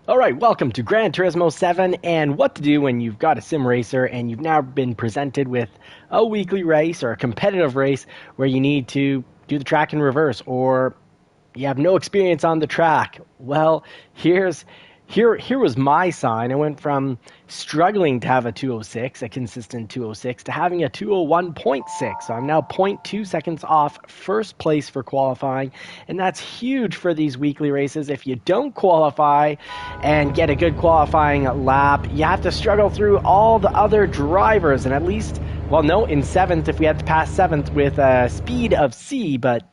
Alright, welcome to Gran Turismo 7 and what to do when you've got a sim racer and you've now been presented with a weekly race or a competitive race where you need to do the track in reverse or you have no experience on the track. Well, here was my sign. I went from struggling to have a 206, a consistent 206, to having a 201.6. So I'm now zero point 0.2 seconds off first place for qualifying, and that's huge for these weekly races. If you don't qualify and get a good qualifying lap, you have to struggle through all the other drivers, and at least, well, no, in 7th, if we had to pass 7th with a speed of C, but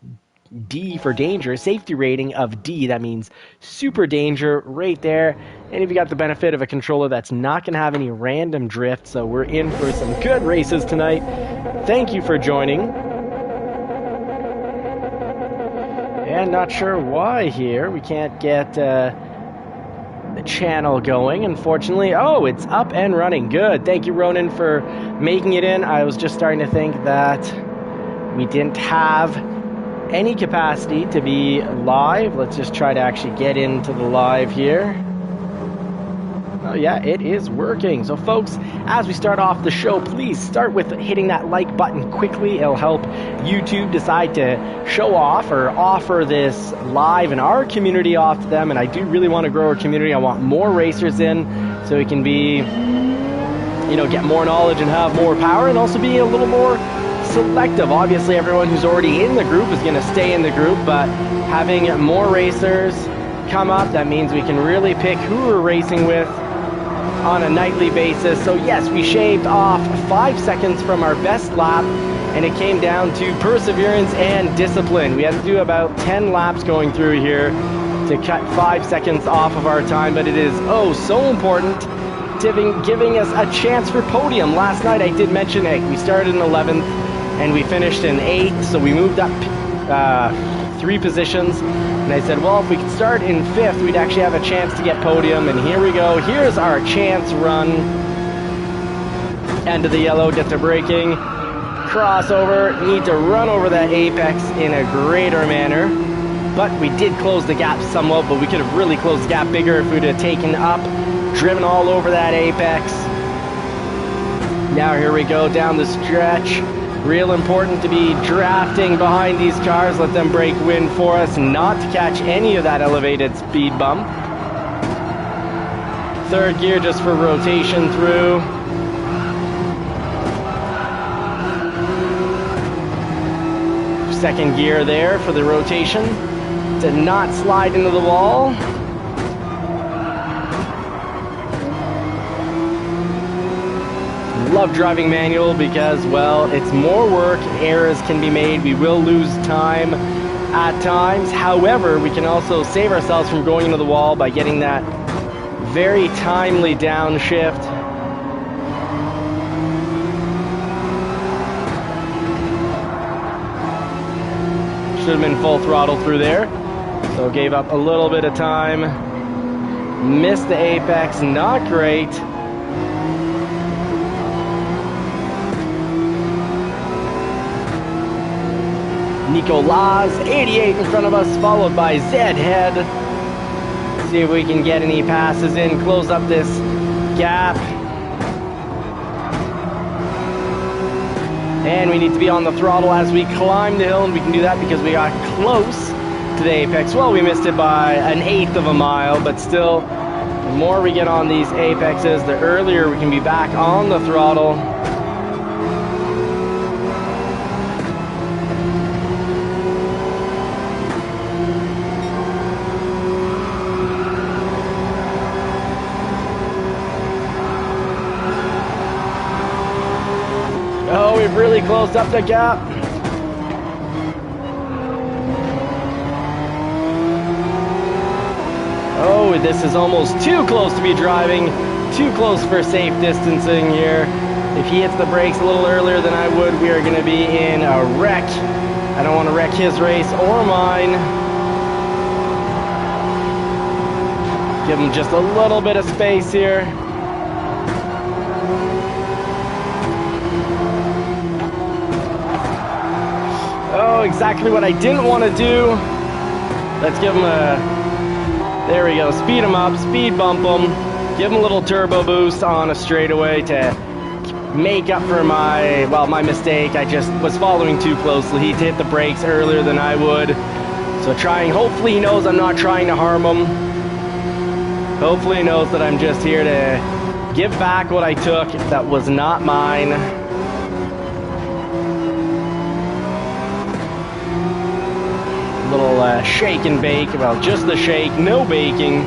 D for danger, safety rating of D. That means super danger right there. And if you got the benefit of a controller that's not going to have any random drift, so we're in for some good races tonight. Thank you for joining. And not sure why here we can't get the channel going, unfortunately. Oh, it's up and running. Good. Thank you, Ronan, for making it in. I was just starting to think that we didn't have any capacity to be live. Let's just try to actually get into the live here. Oh yeah, it is working. So folks, as we start off the show, please start with hitting that like button quickly. It'll help YouTube decide to show off or offer this live in our community off to them. And I do really want to grow our community. I want more racers in so we can be, get more knowledge and have more power, and also be a little more selective. Obviously, everyone who's already in the group is going to stay in the group, but having more racers come up, that means we can really pick who we're racing with on a nightly basis. So yes, we shaved off 5 seconds from our best lap, and it came down to perseverance and discipline. We had to do about 10 laps going through here to cut 5 seconds off of our time, but it is so important, giving us a chance for podium. Last night I did mention it. We started in 11th and we finished in 8th, so we moved up 3 positions. And I said, well, if we could start in 5th, we'd actually have a chance to get podium. And here we go. Here's our chance run. End of the yellow, get to braking. Crossover, need to run over that apex in a greater manner. But we did close the gap somewhat, but we could have really closed the gap bigger if we'd have taken up, driven all over that apex. Now here we go down the stretch. Real important to be drafting behind these cars, let them break wind for us, not to catch any of that elevated speed bump. 3rd gear just for rotation through. Second gear there for the rotation to not slide into the wall. Love driving manual because, well, it's more work, errors can be made, we will lose time at times. However, we can also save ourselves from going into the wall by getting that very timely downshift. Should have been full throttle through there, so gave up a little bit of time. Missed the apex, not great. Nicolas, 88 in front of us, followed by Zed Head. See if we can get any passes in, close up this gap. And we need to be on the throttle as we climb the hill, and we can do that because we got close to the apex. Well, we missed it by 1/8 of a mile, but still, the more we get on these apexes, the earlier we can be back on the throttle. Oh, we've really closed up the gap. Oh, this is almost too close to be driving. Too close for safe distancing here. If he hits the brakes a little earlier than I would, we are going to be in a wreck. I don't want to wreck his race or mine. Give him just a little bit of space here. Oh, exactly what I didn't want to do. Let's give him a There we go. Speed him up, speed bump him, give him a little turbo boost on a straightaway to make up for my mistake. I just was following too closely. He hit the brakes earlier than I would. So hopefully he knows I'm not trying to harm him. Hopefully he knows that I'm just here to give back what I took that was not mine. Little shake and bake, well, just the shake, no baking.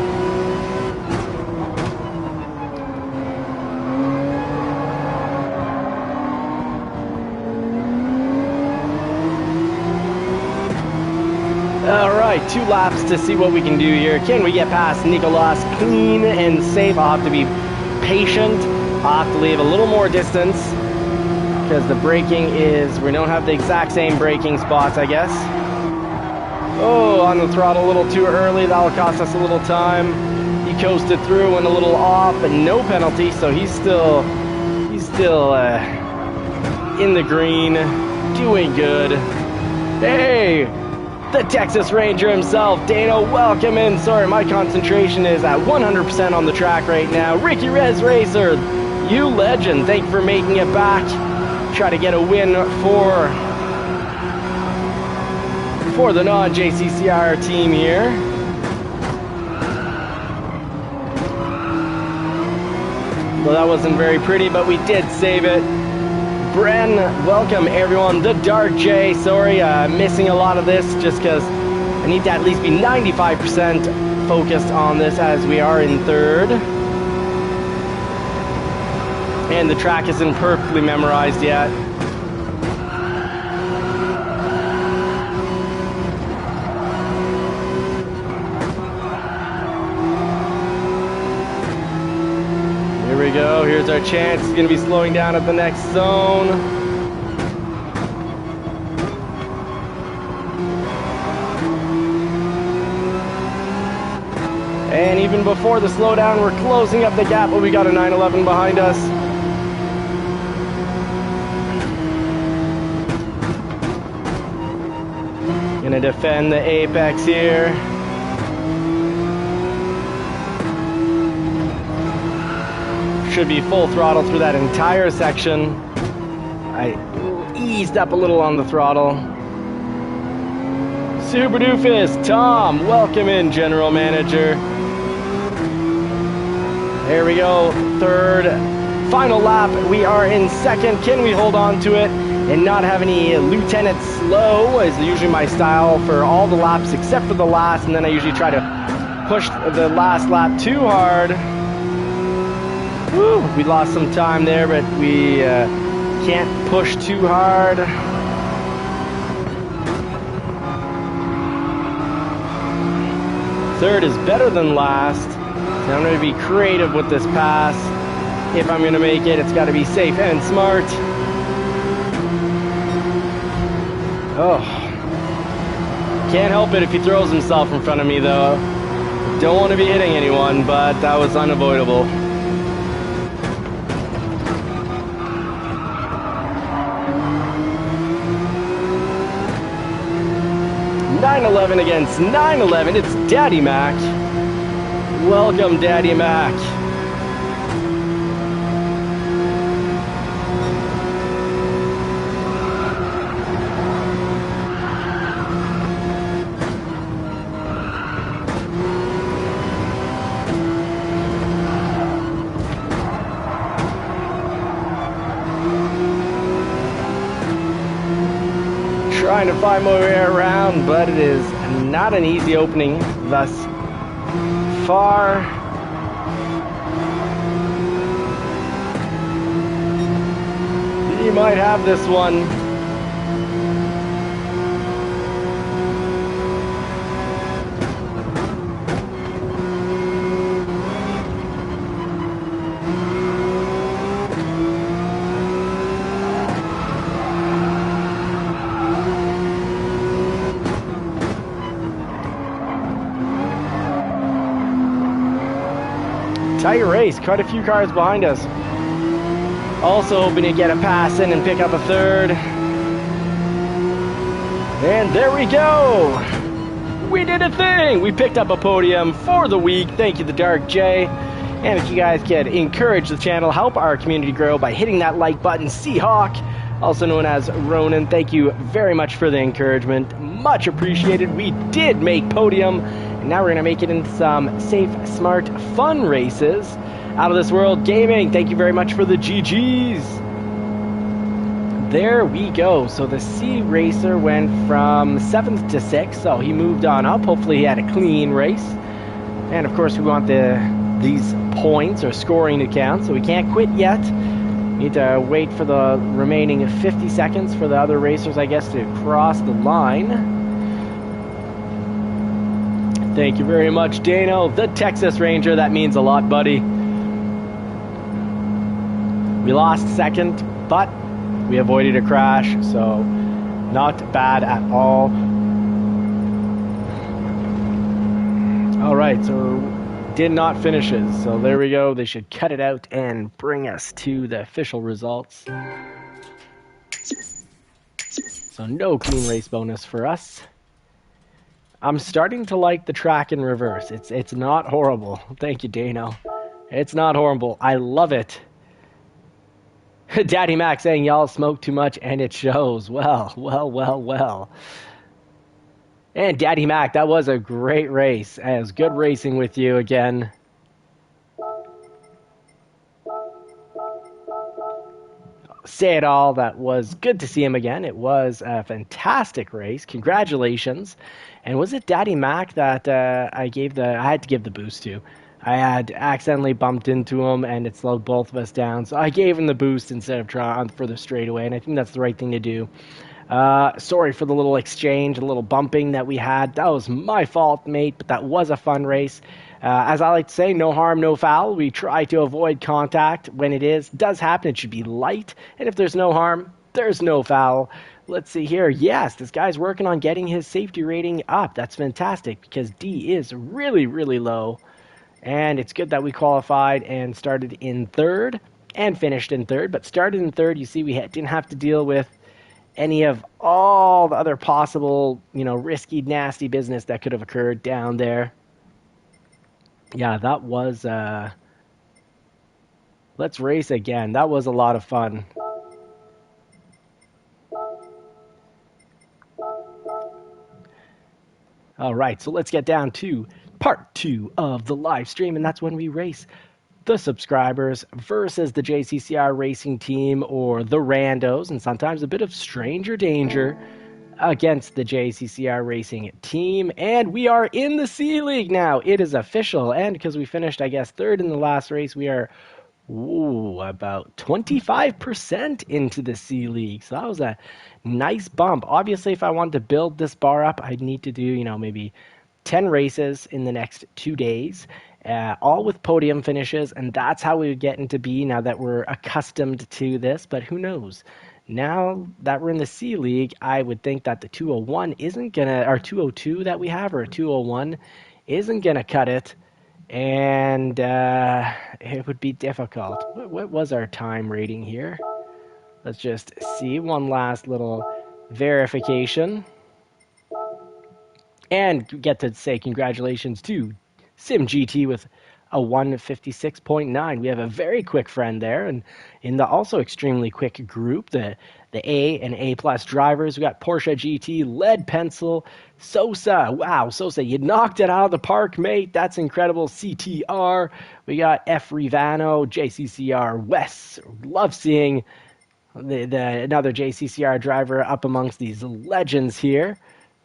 Alright, 2 laps to see what we can do here. Can we get past Nicolas clean and safe? I'll have to be patient. I'll have to leave a little more distance because the braking we don't have the exact same braking spots, I guess. Oh, on the throttle a little too early. That'll cost us a little time. He coasted through, went a little off, but no penalty, so he's still in the green, doing good. Hey, the Texas Ranger himself, Dano, welcome in. Sorry, my concentration is at 100% on the track right now. Ricky Rez Racer, you legend. Thank you for making it back. Try to get a win for the non-JCCR team here. Well, that wasn't very pretty, but we did save it. Bren, welcome everyone. The Dark J, sorry, missing a lot of this just because I need to at least be 95% focused on this as we are in third. And the track isn't perfectly memorized yet. Here we go, here's our chance. He's going to be slowing down at the next zone. And even before the slowdown, we're closing up the gap, but we got a 911 behind us. Gonna defend the apex here. Should be full throttle through that entire section. I eased up a little on the throttle. Super Doofus, Tom, welcome in, General Manager. There we go, third, final lap. We are in second. Can we hold on to it and not have any Lieutenant Slow? Is usually my style for all the laps except for the last, and then I usually try to push the last lap too hard. Woo, we lost some time there, but we can't push too hard. Third is better than last. So I'm going to be creative with this pass. If I'm going to make it, it's got to be safe and smart. Oh, can't help it if he throws himself in front of me, though. Don't want to be hitting anyone, but that was unavoidable. 911 against 911. It's Daddy Mac. Welcome, Daddy Mac. Trying to find my way around, but it is not an easy opening thus far. He might have this one. Tight race, quite a few cars behind us. Also hoping to get a pass in and pick up a third. And there we go. We did a thing! We picked up a podium for the week. Thank you, the Dark J. And if you guys could encourage the channel, help our community grow by hitting that like button. Seahawk, also known as Ronan, thank you very much for the encouragement. Much appreciated. We did make podium, and now we're going to make it into some safe, smart, fun races. Out of This World Gaming, thank you very much for the GGs. There we go. So the C Racer went from 7th to 6th, so he moved on up. Hopefully he had a clean race. And of course we want these points or scoring to count, so we can't quit yet. Need to wait for the remaining 50 seconds for the other racers, I guess, to cross the line. Thank you very much, Dano, the Texas Ranger. That means a lot, buddy. We lost second, but we avoided a crash, so not bad at all. All right, so did not finishes. So there we go. They should cut it out and bring us to the official results. So no clean race bonus for us. I'm starting to like the track in reverse. It's not horrible. Thank you, Dano. It's not horrible. I love it. Daddy Mac saying y'all smoke too much and it shows. Well. And Daddy Mac, that was a great race. It was good racing with you again. Say it all, that was good to see him again. It was a fantastic race. Congratulations. And was it Daddy Mac that I had to give the boost to? I had accidentally bumped into him and it slowed both of us down. So I gave him the boost instead of trying for the straightaway, and I think that's the right thing to do. Sorry for the little exchange, the little bumping that we had. That was my fault, mate, but that was a fun race. As I like to say, no harm, no foul. We try to avoid contact when it does happen. It should be light, and if there's no harm, there's no foul. Let's see here. Yes, this guy's working on getting his safety rating up. That's fantastic because D is really, really low. And it's good that we qualified and started in third and finished in third. But started in third, you see, we didn't have to deal with any of all the other possible, risky, nasty business that could have occurred down there. Yeah, that was... Let's race again. That was a lot of fun. All right, so let's get down to part 2 of the live stream, and that's when we race the subscribers versus the JCCR racing team, or the randos, and sometimes a bit of stranger danger against the JCCR racing team. And we are in the C League now. It is official, and because we finished, I guess, third in the last race, we are about 25% into the C League. So that was a nice bump. Obviously, if I wanted to build this bar up, I'd need to do, maybe 10 races in the next 2 days, all with podium finishes, and that's how we would get into B now that we're accustomed to this. But who knows? Now that we're in the C League, I would think that the 201 isn't gonna, or 202 that we have, or a 201 isn't gonna cut it. And it would be difficult. What was our time rating here? Let's just see. One last little verification. And get to say congratulations to SimGT with a 156.9. We have a very quick friend there, and in the also extremely quick group, the A and A plus drivers, we got Porsche GT, Lead Pencil, Sosa. Wow, Sosa, you knocked it out of the park, mate. That's incredible. CTR. We got F Rivano, JCCR Wes. Love seeing another JCCR driver up amongst these legends here.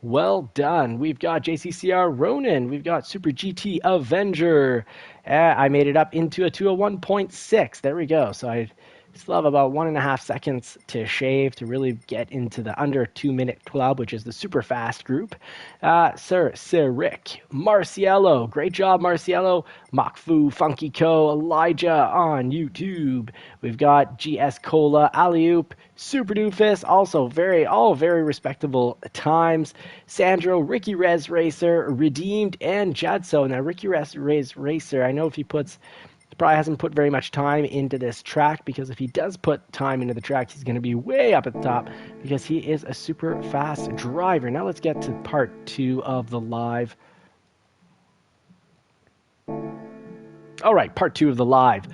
Well done. We've got JCCR Ronin. We've got Super GT Avenger. I made it up into a 201.6. There we go. So I still have about 1.5 seconds to shave to really get into the under 2-minute club, which is the super fast group. Sir Rick, Marciello. Great job, Marciello. Mokfu, Funky Co, Elijah on YouTube. We've got GS Cola, Alley-oop, Super Doofus, also all very respectable times. Sandro, Ricky Rez Racer, Redeemed, and Jadso. Now, Ricky Rez Racer, I know if he puts Probably hasn't put very much time into this track, because if he does put time into the track, he's going to be way up at the top because he is a super fast driver. Now let's get to part 2 of the live. All right, part 2 of the live.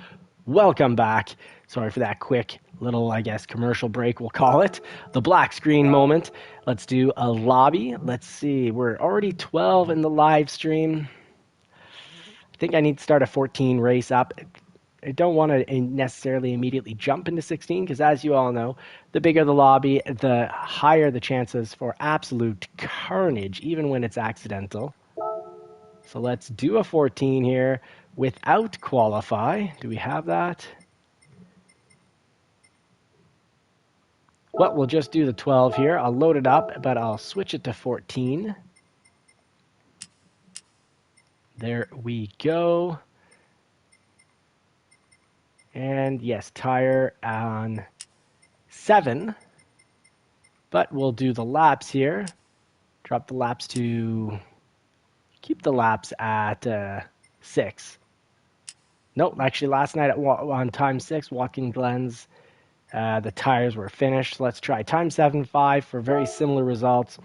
Welcome back. Sorry for that quick little, I guess, commercial break, we'll call it. The black screen moment. Let's do a lobby. Let's see. We're already 12 in the live stream. I think I need to start a 14 race up. I don't want to necessarily immediately jump into 16 because, as you all know, the bigger the lobby, the higher the chances for absolute carnage, even when it's accidental. So let's do a 14 here without qualify. Do we have that? Well, we'll just do the 12 here. I'll load it up, but I'll switch it to 14. There we go. And yes, tire on 7. But we'll do the laps here. Drop the laps to... Keep the laps at 6. Nope, actually last night on time 6, Watkins Glen's, the tires were finished. Let's try time 7.5 for very similar results.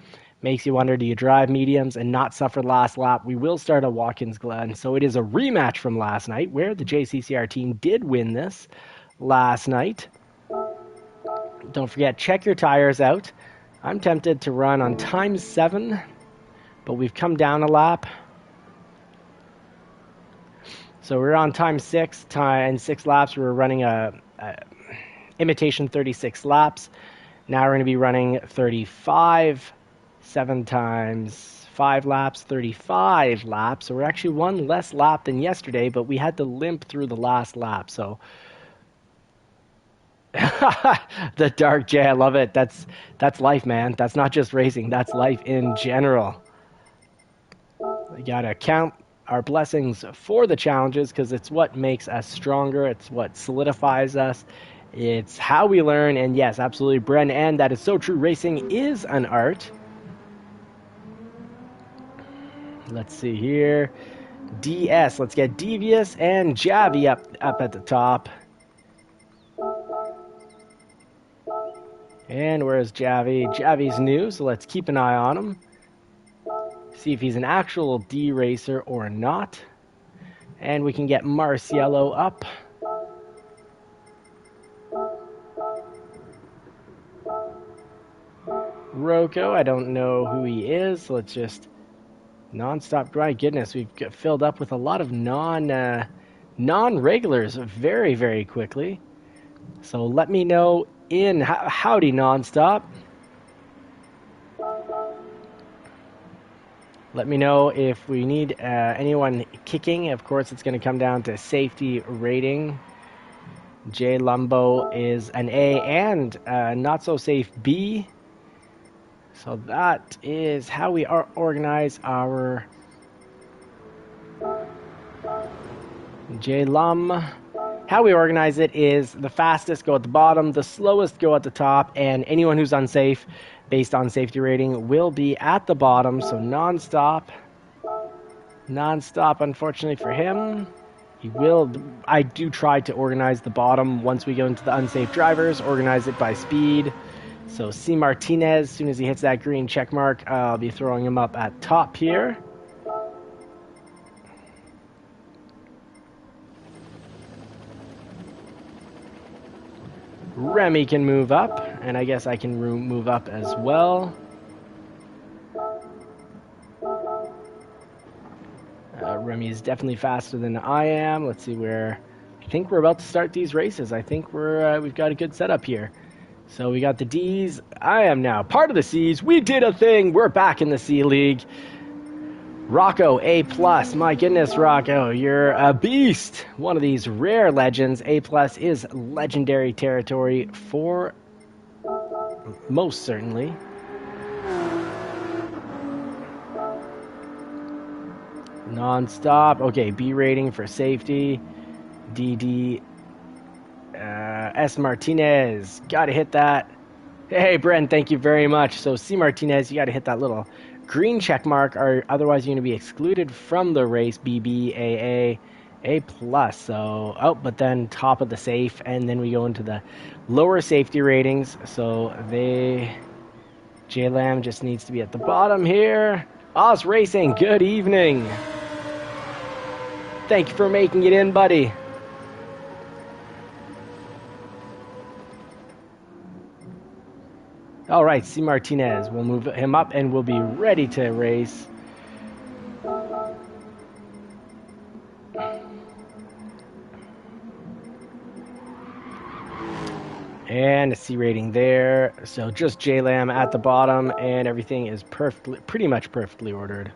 Makes you wonder, do you drive mediums and not suffer last lap? We will start at Watkins Glen. So it is a rematch from last night where the JCCR team did win this last night. Don't forget, check your tires out. I'm tempted to run on time 7, but we've come down a lap. So we're on time 6, and 6 laps. We're running a imitation 36 laps. Now we're going to be running 35. 7 times 5 laps, 35 laps. So we're actually 1 less lap than yesterday, but we had to limp through the last lap. So the dark J, I love it. That's life, man. That's not just racing. That's life in general. We gotta count our blessings for the challenges because it's what makes us stronger. It's what solidifies us. It's how we learn. And yes, absolutely, Bren, and that is so true. Racing is an art. Let's see here. DS. Let's get Devious and Javi up at the top. And where's Javi? Javi's new, so let's keep an eye on him. See if he's an actual D racer or not. And we can get Marciello up. Rocco, I don't know who he is, so let's just... Non-stop, my goodness, we've filled up with a lot of non-regulars very, very quickly. So let me know in howdy non-stop. Let me know if we need anyone kicking. Of course, it's going to come down to safety rating. J Lumbo is an A and not so safe B. So that is how we organize our J-Lum. How we organize it is the fastest go at the bottom, the slowest go at the top, and anyone who's unsafe based on safety rating will be at the bottom. So non-stop, unfortunately for him. I do try to organize the bottom once we go into the unsafe drivers, organize it by speed. So C. Martinez, as soon as he hits that green check mark, I'll be throwing him up at top here. Remy can move up, and I guess I can move up as well. Remy is definitely faster than I am. Let's see where... I think we're about to start these races. I think we've got a good setup here. So we got the D's. I am now part of the C's. We did a thing. We're back in the C League. Rocco, A+. My goodness, Rocco, you're a beast. One of these rare legends. A+ is legendary territory for most certainly. Non-stop. Okay, B rating for safety. DD. S. Martinez, gotta hit that. Hey, Brent, thank you very much. So, C. Martinez, you gotta hit that little green check mark, or otherwise you're gonna be excluded from the race. BB, AA, A plus. So, oh, but then top of the safe, and then we go into the lower safety ratings. So J-Lam just needs to be at the bottom here. Oz Racing, good evening. Thank you for making it in, buddy. All right, C. Martinez. We'll move him up, and we'll be ready to race. And a C rating there. So just J-Lam at the bottom, and everything is pretty much perfectly ordered.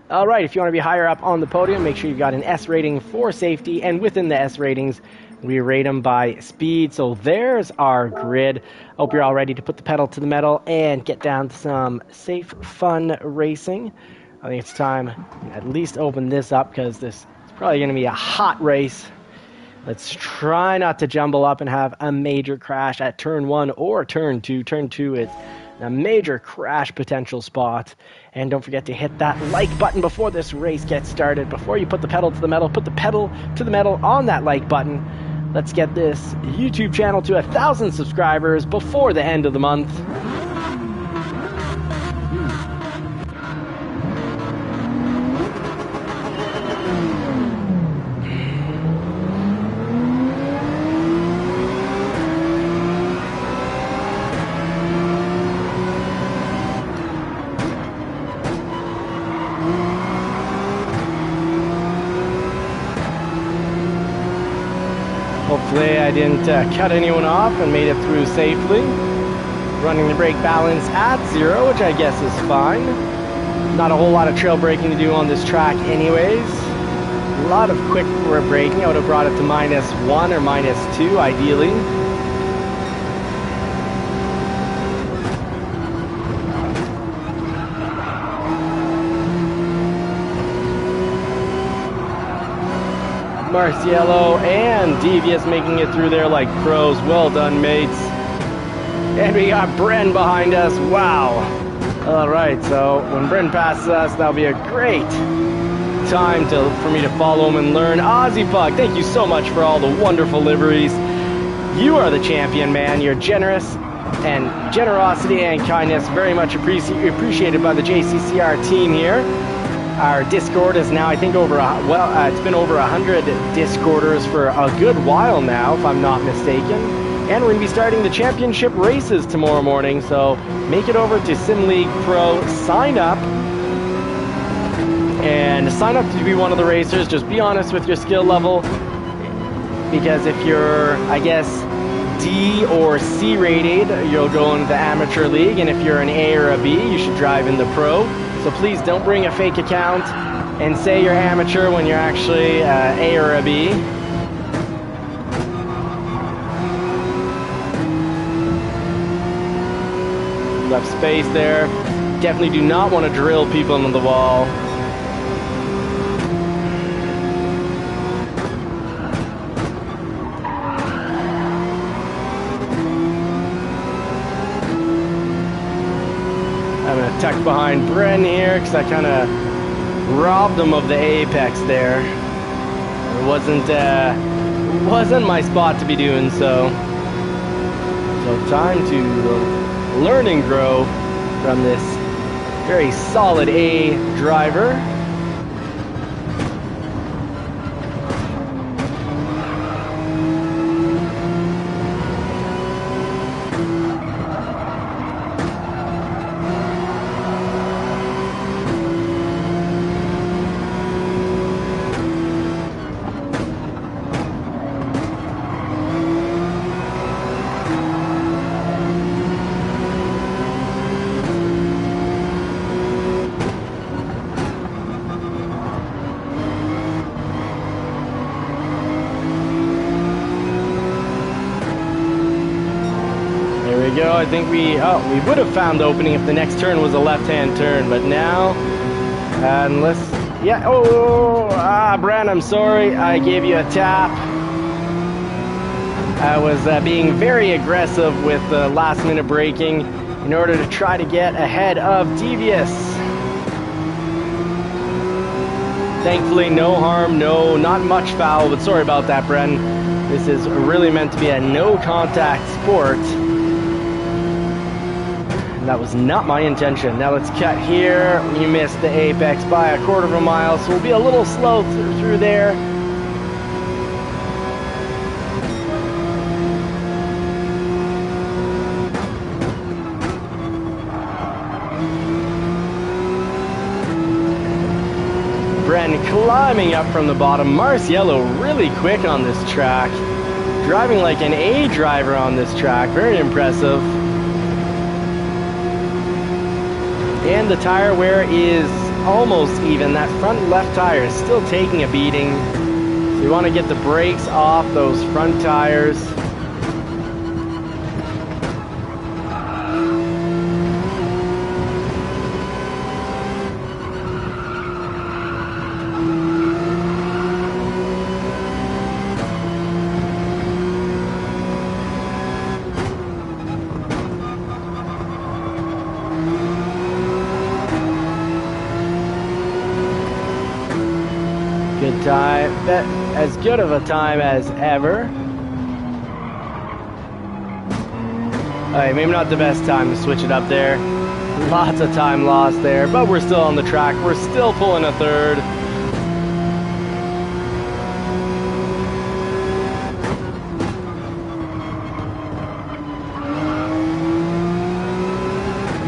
All right, if you want to be higher up on the podium, make sure you've got an S rating for safety, and within the S ratings, we rate them by speed. So there's our grid. Hope you're all ready to put the pedal to the metal and get down to some safe, fun racing. I think it's time to at least open this up, because this is probably going to be a hot race. Let's try not to jumble up and have a major crash at turn 1 or turn 2. Turn 2 is a major crash potential spot. And don't forget to hit that like button before this race gets started. Before you put the pedal to the metal, put the pedal to the metal on that like button. Let's get this YouTube channel to 1,000 subscribers before the end of the month. Hopefully I didn't cut anyone off and made it through safely. Running the brake balance at 0, which I guess is fine. Not a whole lot of trail braking to do on this track anyways. A lot of quick braking. I would have brought it to -1 or -2 ideally. Marciello and Devious making it through there like pros. Well done, mates. And we got Bren behind us. Wow. All right, so when Bren passes us, that'll be a great time for me to follow him and learn. Ozzy Puck, thank you so much for all the wonderful liveries. You are the champion, man. You're generous, and generosity and kindness very much appreciated by the JCCR team here. Our Discord is now, I think, it's been over 100 Discorders for a good while now, if I'm not mistaken. And we're going to be starting the championship races tomorrow morning, so make it over to Sim League Pro, sign up, and sign up to be one of the racers. Just be honest with your skill level, because if you're, I guess, D or C rated, you'll go into the Amateur League, and if you're an A or a B, you should drive in the Pro. So please don't bring a fake account and say you're amateur when you're actually A or a B. Left space there. Definitely do not want to drill people into the wall. I'm going to tuck behind Bren here because I kind of robbed him of the apex there. It wasn't my spot to be doing so. So time to learn and grow from this very solid A driver. I think we would have found the opening if the next turn was a left-hand turn, but now, Bran, I'm sorry, I gave you a tap. I was being very aggressive with last-minute braking in order to try to get ahead of Devious. Thankfully, no harm, not much foul, but sorry about that, Bren. This is really meant to be a no-contact sport. And that was not my intention. Now let's cut here. We missed the apex by a quarter of a mile, so we'll be a little slow through there. Bren climbing up from the bottom. Marciello really quick on this track. Driving like an A driver on this track. Very impressive. And the tire wear is almost even. That front left tire is still taking a beating. So you want to get the brakes off those front tires. Good time, as good of a time as ever. Alright, maybe not the best time to switch it up there. Lots of time lost there, but we're still on the track. We're still pulling a third.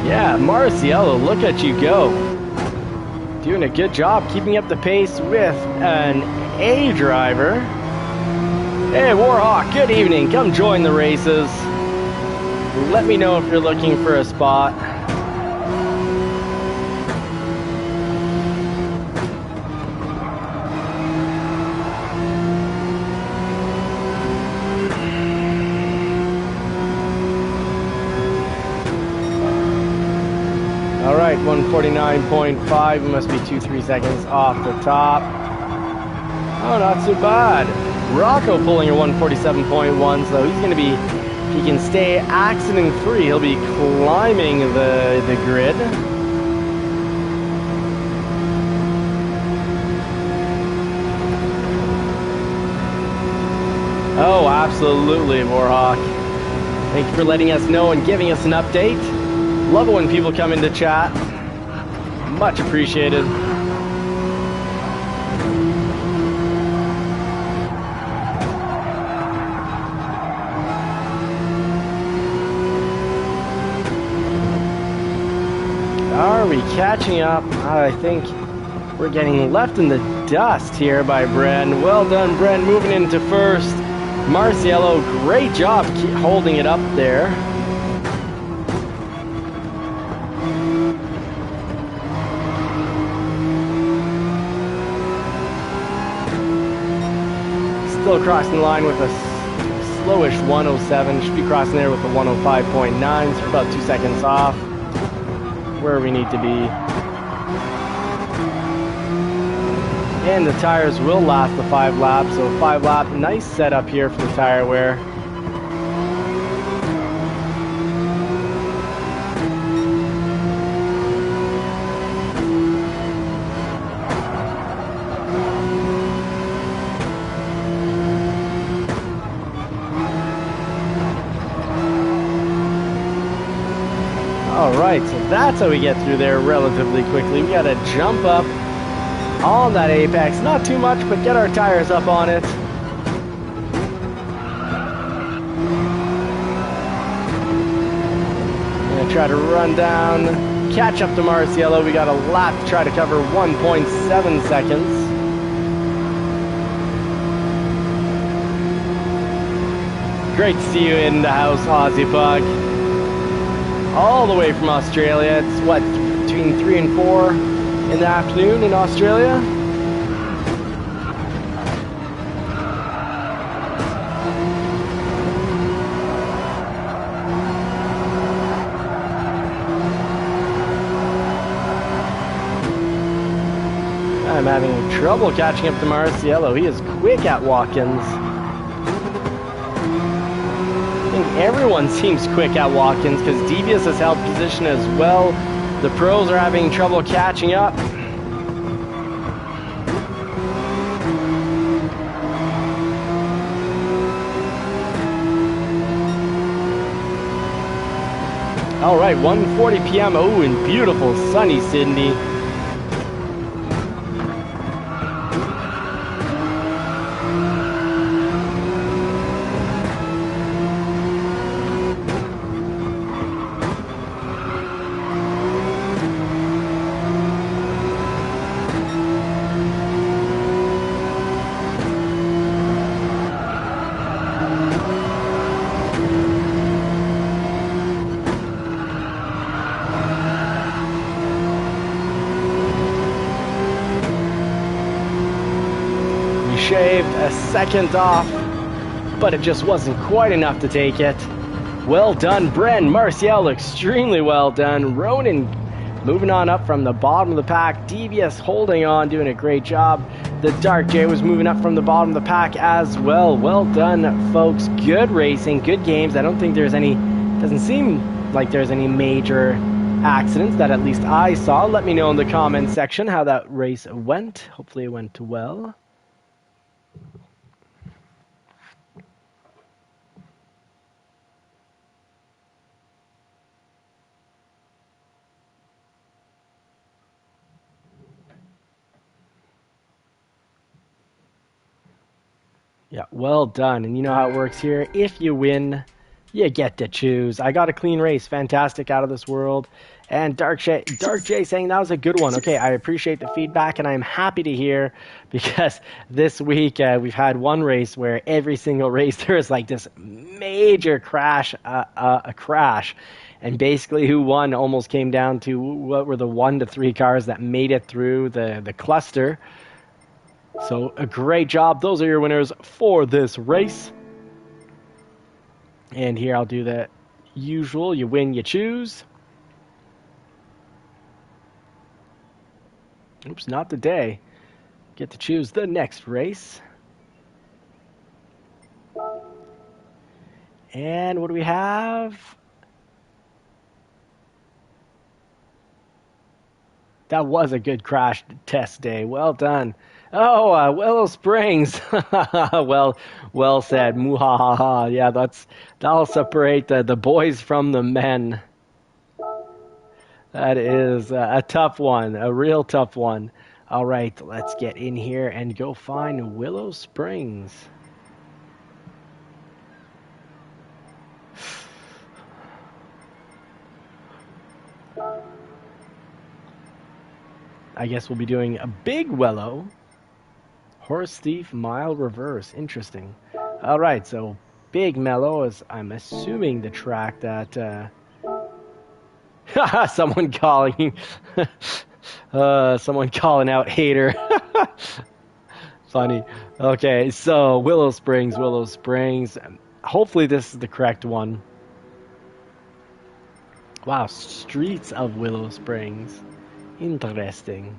Yeah, Marciello, look at you go. Doing a good job keeping up the pace with an A driver. Hey, Warhawk, good evening. Come join the races. Let me know if you're looking for a spot. All right, 149.5. We must be 2-3 seconds off the top. Oh, not so bad. Rocco pulling a 147.1, so he's going to be, if he can stay accident free, he'll be climbing the grid. Oh, absolutely, Warhawk. Thank you for letting us know and giving us an update. Love it when people come into chat. Much appreciated. Are we catching up? I think we're getting left in the dust here by Bren. Well done, Bren, moving into first. Marciello, great job holding it up there. Still crossing the line with a slowish 107. Should be crossing there with a 105.9, so we're about 2 seconds off where we need to be. And the tires will last the 5 laps, so 5 lap, nice setup here for the tire wear. Alright, so that's how we get through there relatively quickly. We gotta jump up on that apex, not too much, but get our tires up on it. I'm gonna try to run down, catch up to Marciello. We got a lap to try to cover 1.7 seconds. Great to see you in the house, Aussie Puck. All the way from Australia. It's what, between 3 and 4 in the afternoon in Australia? I'm having trouble catching up to Marciello. He is quick at walk-ins. I think everyone seems quick at walk-ins because Devious has held position as well. The pros are having trouble catching up. All right, 1:40 p.m. Oh, in beautiful sunny Sydney. Shaved a second off, but it just wasn't quite enough to take it. Well done, Bren. Martial, extremely well done. Ronan moving on up from the bottom of the pack. Devious holding on, doing a great job. The Dark J was moving up from the bottom of the pack as well. Well done, folks. Good racing, good games. I don't think there's any, doesn't seem like there's any major accidents that at least I saw. Let me know in the comments section how that race went. Hopefully it went well. Yeah, well done. And you know how it works here. If you win, you get to choose. I got a clean race. Fantastic, out of this world. And Dark J saying that was a good one. Okay, I appreciate the feedback, and I'm happy to hear, because this week we've had one race where every single race there was like this major crash, a crash. And basically who won almost came down to what were the 1 to 3 cars that made it through the cluster. So a great job. Those are your winners for this race. And here I'll do the usual. You win, you choose. Oops, not today. Get to choose the next race. And what do we have? That was a good crash test day. Well done. Oh, Willow Springs. well said. Muhahaha. Yeah, that'll separate the boys from the men. That is a tough one, a real tough one. All right, let's get in here and go find Willow Springs. I guess we'll be doing a big Willow. Horse Thief Mile Reverse. Interesting. All right, so Big Mellow is, I'm assuming, the track that... someone calling... someone calling out hater. Funny. Okay, so Willow Springs. Hopefully this is the correct one. Wow, Streets of Willow Springs. Interesting.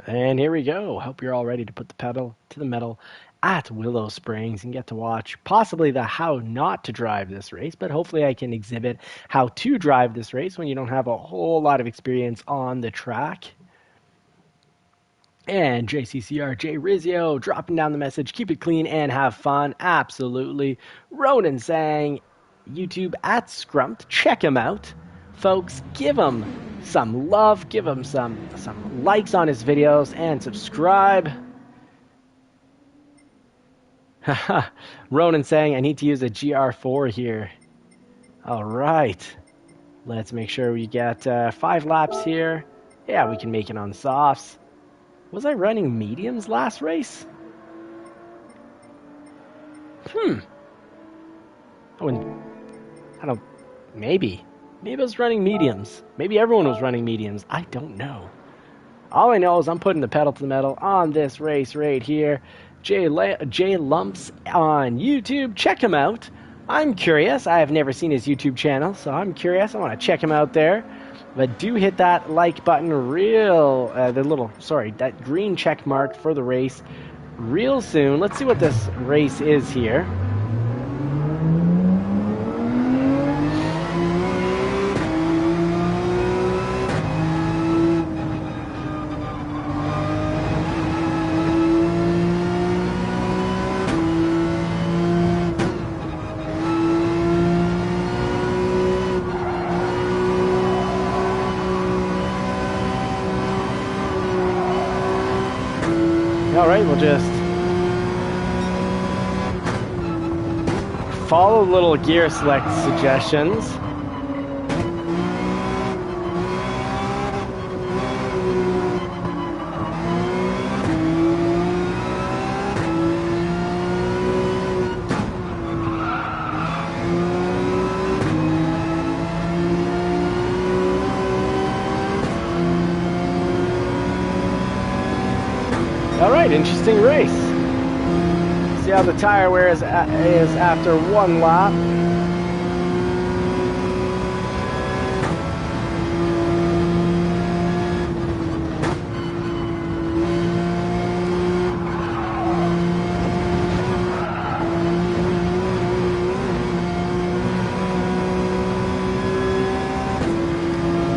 And here we go. Hope you're all ready to put the pedal to the metal at Willow Springs and get to watch possibly the how not to drive this race, but hopefully I can exhibit how to drive this race when you don't have a whole lot of experience on the track. And JCCR, J Rizio, dropping down the message, keep it clean and have fun. Absolutely. Ronan saying, YouTube at Scrumped, check him out. Folks, give him some love, give him some likes on his videos, and subscribe. Ronan saying, I need to use a GR4 here. All right. Let's make sure we get 5 laps here. Yeah, we can make it on softs. Was I running mediums last race? I don't... Maybe I was running mediums. Maybe everyone was running mediums. I don't know. All I know is I'm putting the pedal to the metal on this race right here. J Lumps on YouTube. Check him out. I'm curious. I have never seen his YouTube channel, so I'm curious. I want to check him out there. But do hit that like button that green check mark for the race real soon. Let's see what this race is here. All right, we'll just follow little gear select suggestions. All right, interesting race. See how the tire wear is after one lap.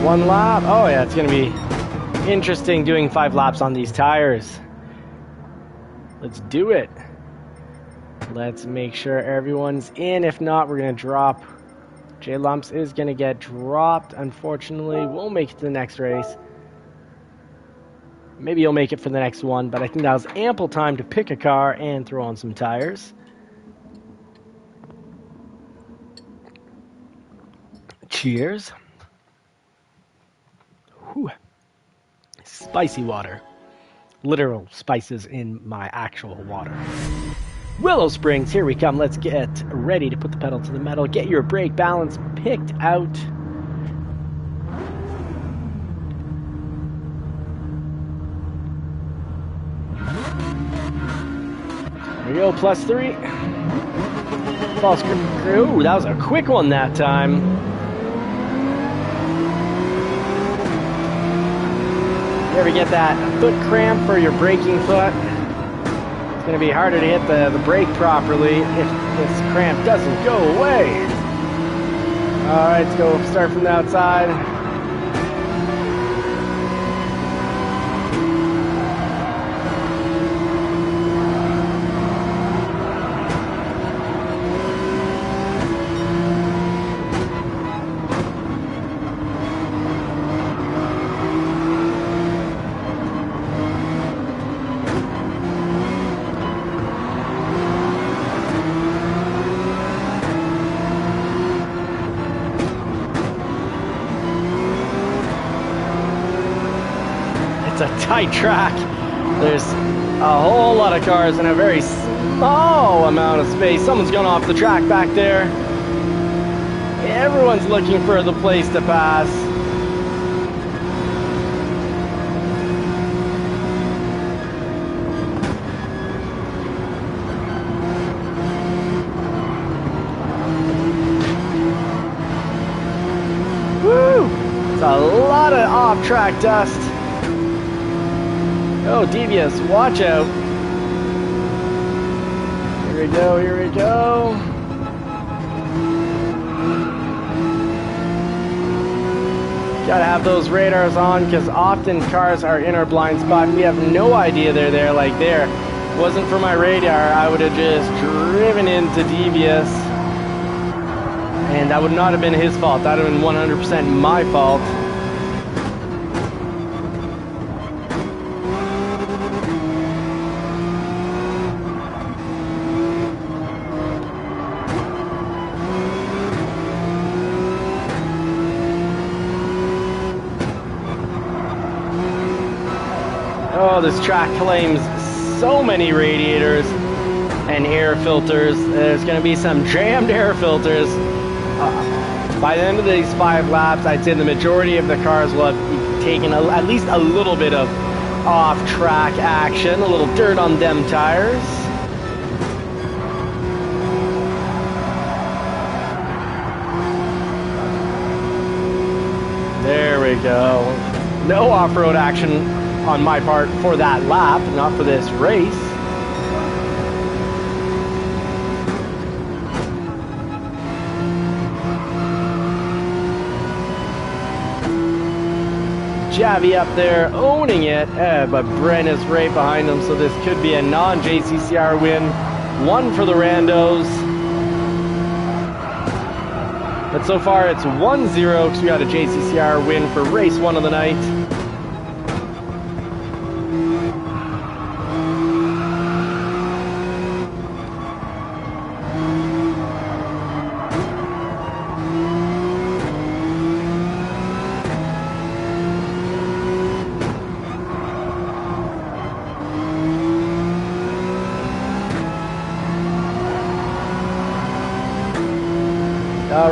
One lap. Oh yeah, it's gonna be interesting doing 5 laps on these tires. Let's do it. Let's make sure everyone's in. If not, we're going to drop. J-Lumps is going to get dropped, unfortunately. We'll make it to the next race. Maybe you'll make it for the next one, but I think that was ample time to pick a car and throw on some tires. Cheers. Whew. Spicy water. Literal spices in my actual water. Willow Springs, here we come. Let's get ready to put the pedal to the metal. Get your brake balance picked out. There we go, +3. False screw. Ooh, that was a quick one that time. You ever get that foot cramp for your braking foot? It's going to be harder to hit the brake properly if this cramp doesn't go away. Alright, let's go start from the outside. It's a tight track. There's a whole lot of cars in a very small amount of space. Someone's gone off the track back there. Everyone's looking for the place to pass. Woo! It's a lot of off-track dust. Oh, devious, watch out. Here we go, here we go. Gotta have those radars on, because often cars are in our blind spot. We have no idea they're there. Like there. Wasn't for my radar, I would have just driven into devious. And that would not have been his fault. That would have been 100% my fault. Oh, this track claims so many radiators and air filters. There's going to be some jammed air filters. By the end of these 5 laps, I'd say the majority of the cars will have taken at least a little bit of off-track action, a little dirt on them tires. There we go. No off-road action on my part for that lap, not for this race. Javi up there owning it, but Bren is right behind him, so this could be a non-JCCR win. One for the randos. But so far it's 1-0 because we got a JCCR win for race 1 of the night.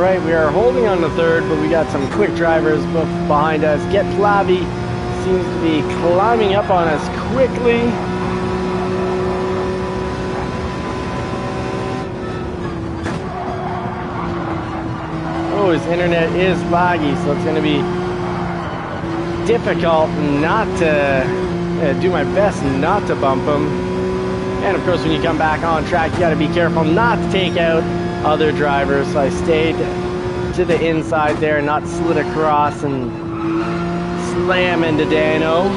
right, we are holding on to third, but we got some quick drivers behind us. Get Plavi seems to be climbing up on us quickly. Oh, his internet is laggy, so it's going to be difficult not to do my best not to bump him. And of course, when you come back on track, you got to be careful not to take out other drivers. So I stayed to the inside there, not slid across and slam into Dano.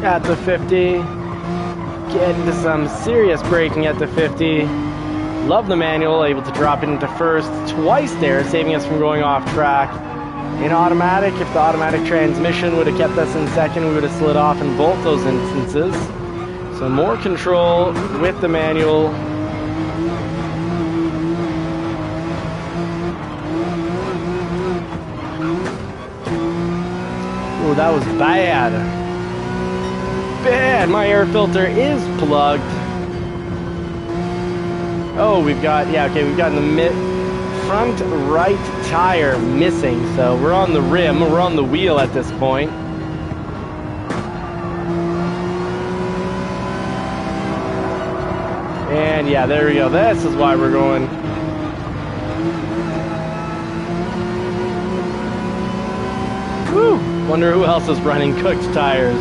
At the 50, get into some serious braking at the 50. Love the manual, able to drop it into first twice there, saving us from going off track. In automatic, if the automatic transmission would have kept us in second, we would have slid off in both those instances. So more control with the manual. Ooh, that was bad. Bad. My air filter is plugged. Oh, we've got, yeah, okay, we've got the front right tire missing, so we're on the rim, we're on the wheel at this point. And yeah, there we go. This is why we're going. Woo! Wonder who else is running cooked tires.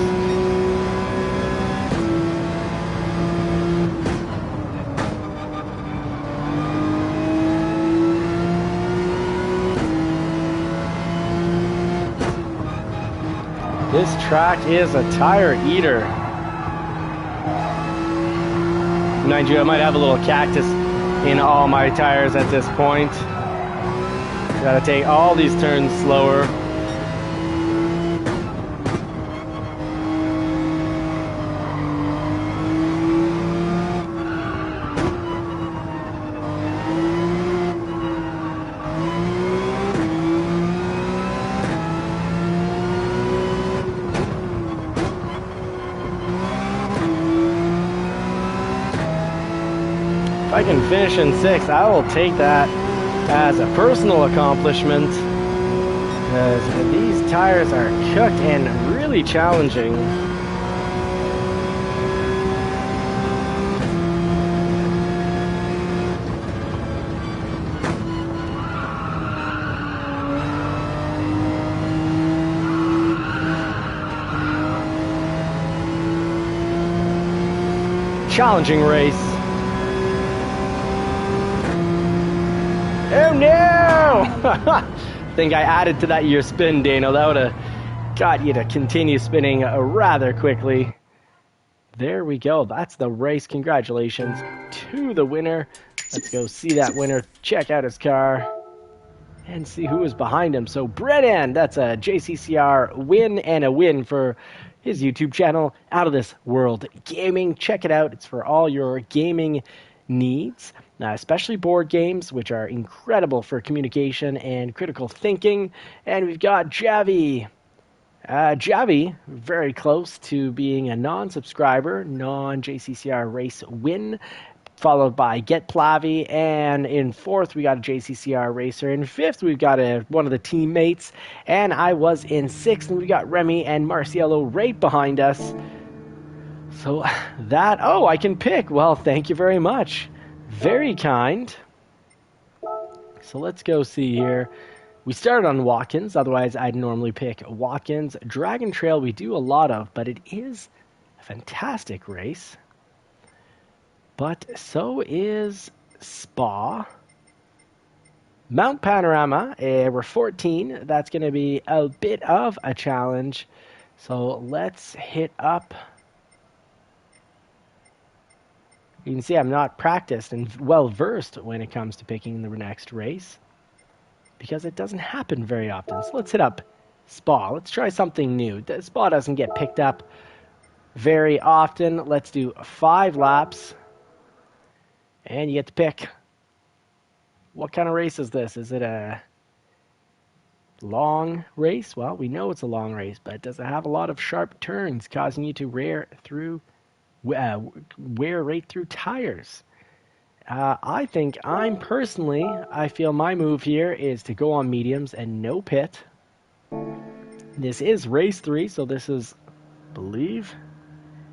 This track is a tire eater. Mind you, I might have a little cactus in all my tires at this point. Gotta take all these turns slower. If I can finish in 6th, I will take that as a personal accomplishment, because these tires are cooked and really challenging. Challenging race. Oh no! Think I added to that your spin, Dano. That would have got you to continue spinning rather quickly. There we go. That's the race. Congratulations to the winner. Let's go see that winner, check out his car, and see who is behind him. So Brennan, that's a JCCR win and a win for his YouTube channel, Out of This World Gaming. Check it out. It's for all your gaming needs, especially board games, which are incredible for communication and critical thinking. And we've got Javi. Javi, very close to being a non-subscriber, non-JCCR race win, followed by Get Plavi, and in 4th we got a JCCR racer. In 5th we've got one of the teammates, and I was in 6th, and we got Remy and Marcielo right behind us. So that, oh, I can pick. Well, thank you very much. Very kind. So let's go see here. We started on Watkins, otherwise I'd normally pick Watkins. Dragon Trail we do a lot of, but it is a fantastic race. But so is Spa. Mount Panorama, we're 14. That's going to be a bit of a challenge. So let's hit up. You can see I'm not practiced and well-versed when it comes to picking the next race, because it doesn't happen very often. So let's hit up Spa. Let's try something new. Spa doesn't get picked up very often. Let's do 5 laps. And you get to pick What kind of race is this? Is it a long race? Well, we know it's a long race, but does it have a lot of sharp turns causing you to wear right through tires? I think I feel my move here is to go on mediums and no pit. This is race 3, so this is, believe,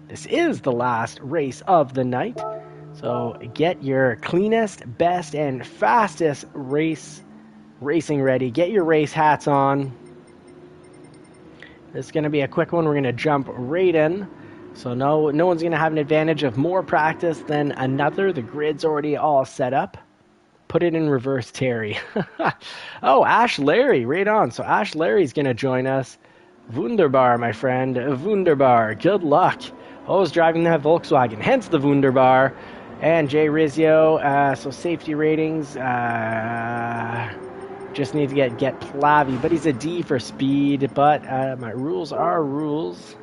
this is the last race of the night. So get your cleanest, best, and fastest racing ready. Get your race hats on. This is going to be a quick one. We're going to jump right in. So no one's going to have an advantage of more practice than another. The grid's already all set up. Put it in reverse, Terry. Oh, Ash Larry, right on. So Ash Larry's going to join us. Wunderbar, my friend. Wunderbar. Good luck. Always driving that Volkswagen, hence the Wunderbar. And Jay Rizzio. So safety ratings. Just need to get Plavi, but he's a D for speed. But my rules are rules.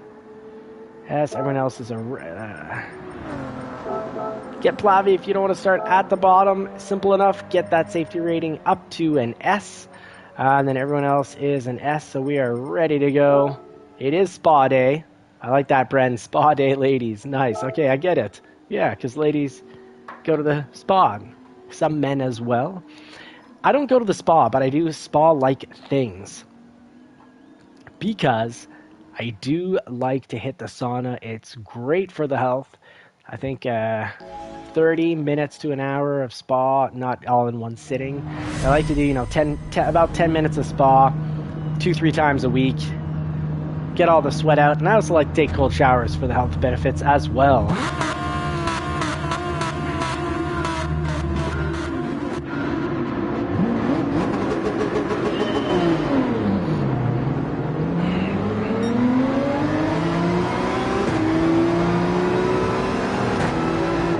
Yes, everyone else is a... Get Plavi if you don't want to start at the bottom. Simple enough. Get that safety rating up to an S. And then everyone else is an S, so we are ready to go. It is spa day. I like that, Bren. Spa day, ladies. Nice. Okay, I get it. Yeah, because ladies go to the spa. Some men as well. I don't go to the spa, but I do spa-like things. Because I do like to hit the sauna. It's great for the health. I think 30 minutes to an hour of spa, not all in one sitting. I like to do, about 10 minutes of spa, 2-3 times a week. Get all the sweat out. And I also like to take cold showers for the health benefits as well.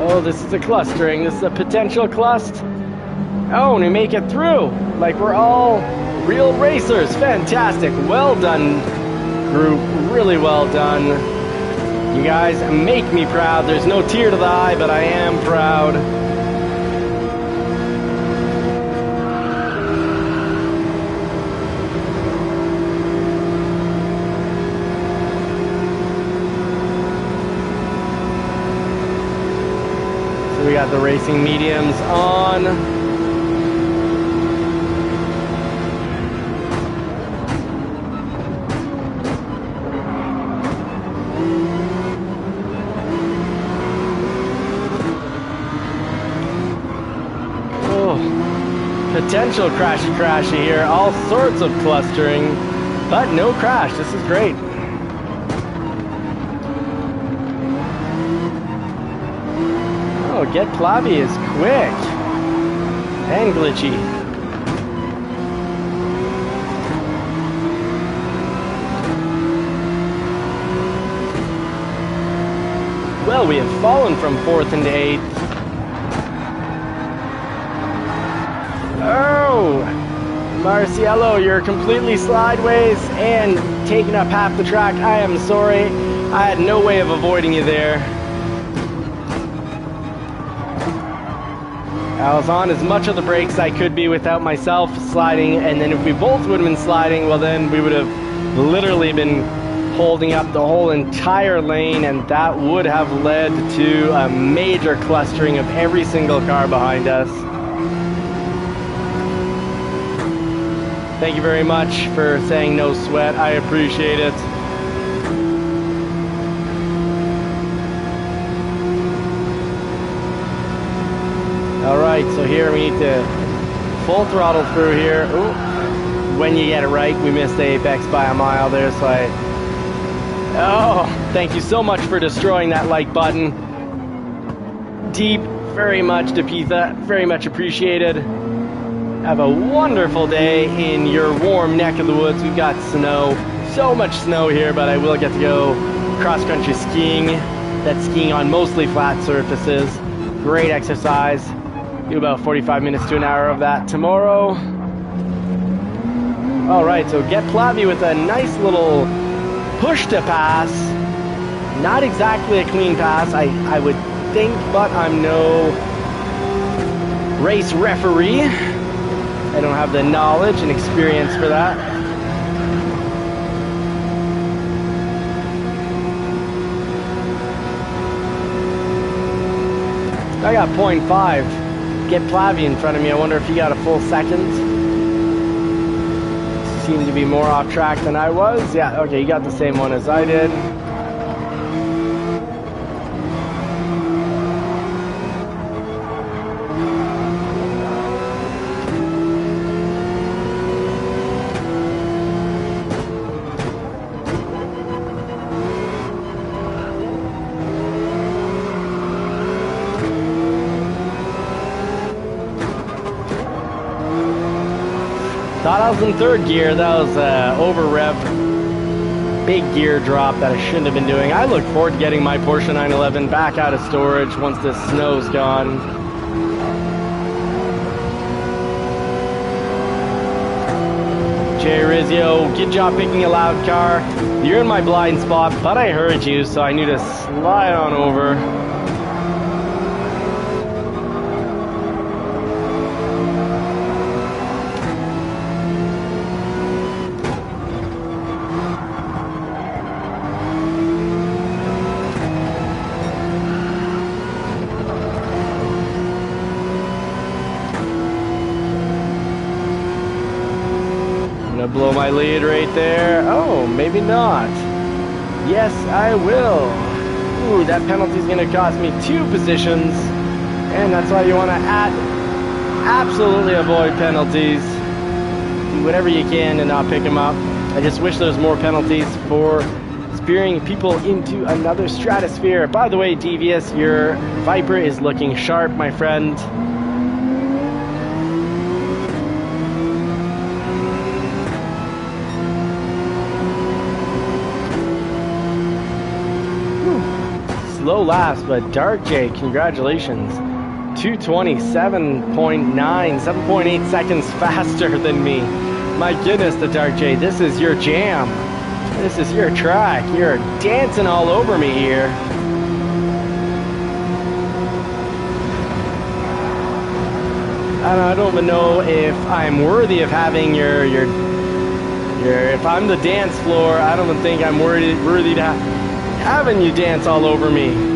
Oh, this is a clustering. This is a potential cluster. Oh, and we make it through. Like we're all real racers. Fantastic. Well done, group. Really well done. You guys make me proud. There's no tear to the eye, but I am proud. We got the racing mediums on. Oh, potential crashy here. All sorts of clustering, but no crash. This is great. Oh, Get Plavi is quick and glitchy. Well, we have fallen from 4th into 8th. Oh, Marciello, you're completely sideways and taking up half the track. I am sorry. I had no way of avoiding you there. I was on as much of the brakes as I could be without myself sliding, and then if we both would have been sliding, well then we would have literally been holding up the whole entire lane, and that would have led to a major clustering of every single car behind us. Thank you very much for saying no sweat. I appreciate it. Alright, so here we need to full throttle through here. Ooh, when you get it right, we missed the apex by a mile there, so oh, thank you so much for destroying that like button. Deep, very much, Depitha, very much appreciated. Have a wonderful day in your warm neck of the woods. We've got snow, so much snow here, but I will get to go cross-country skiing. That's skiing on mostly flat surfaces. Great exercise. Do about 45 minutes to an hour of that tomorrow. Alright, so Get Plavi with a nice little push to pass. Not exactly a clean pass, I would think, but I'm no race referee. I don't have the knowledge and experience for that. I got 0.5. Get Plavy in front of me. I wonder if he got a full second. Seemed to be more off track than I was. Yeah, okay, he got the same one as I did. Thought I was in third gear. That was over rev. Big gear drop that I shouldn't have been doing. I look forward to getting my Porsche 911 back out of storage once this snow's gone. Jay Rizzio, good job picking a loud car. You're in my blind spot, but I heard you, so I knew to slide on over. Blow my lead right there. Oh, maybe not. Yes, I will. Ooh, that penalty is going to cost me 2 positions. And that's why you want to absolutely avoid penalties. Do whatever you can to not pick them up. I just wish there was more penalties for spearing people into another stratosphere. By the way, Devious, your Viper is looking sharp, my friend. Low last, but Dark J, congratulations. 227.9, 7.8 seconds faster than me. My goodness, the Dark J, this is your jam. This is your track. You're dancing all over me here. I don't even know if I'm worthy of having your if I'm the dance floor, I don't even think I'm worthy to having you dance all over me.